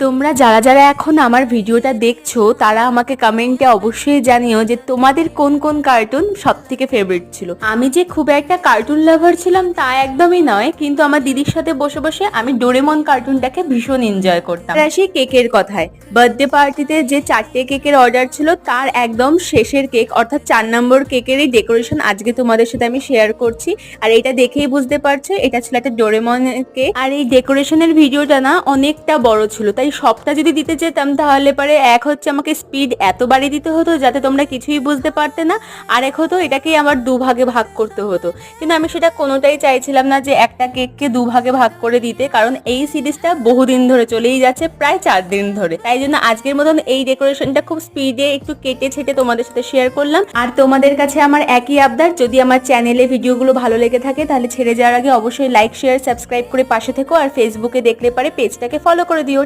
তোমরা যারা যারা এখন আমার ভিডিওটা দেখছো তারা আমাকে কমেন্টে অবশ্যই জানিও যে তোমাদের কোন কোন কার্টুন সবথেকে ফেভারিট ছিল। আমি যে খুব একটা কার্টুন লাভার ছিলাম তা একদমই নয়, কিন্তু আমার দিদির সাথে বসে বসে আমি ডোরেমন কার্টুনটাকে ভীষণ এনজয় করতাম। আসি কেকের কথায়, বার্থডে পার্টিতে যে 4টে কেকের অর্ডার ছিল তার একদম শেষের কেক অর্থাৎ 4 নম্বর কেকেরই ডেকোরেশন আজকে তোমাদের সাথে আমি শেয়ার করছি। আর এটা দেখেই বুঝতে পারছো এটা ছিল একটা ডোরেমন কেক। আর এই ডেকোরেশনের ভিডিওটা না অনেকটা বড় ছিল, তাই সবটা যদি দিতে যেতাম তাহলে পরে এক হচ্ছে আমাকে স্পিড এত বাড়িয়ে দিতে হতো যাতে তোমরা কিছুই বুঝতে পারতে না, আর এক হতো এটাকেই আমার দুভাগে ভাগ করতে হতো। কিন্তু আমি সেটা কোনোটাই চাইছিলাম না যে একটা কেককে দুভাগে ভাগ করে দিতে, কারণ এই সিরিজটা বহুদিন ধরে চলেই যাচ্ছে, প্রায় 4 দিন ধরে। তাই জন্য আজকের মতন এই ডেকোরেশনটা খুব স্পিডে একটু কেটে ছেটে তোমাদের সাথে শেয়ার করলাম। আর তোমাদের কাছে আমার একই আবদার, যদি আমার চ্যানেলে ভিডিওগুলো ভালো লেগে থাকে তাহলে ছেড়ে যাওয়ার আগে অবশ্যই লাইক শেয়ার সাবস্ক্রাইব করে পাশে থেকো, আর ফেসবুকে দেখলে পারে পেজটাকে ফলো করে দিও।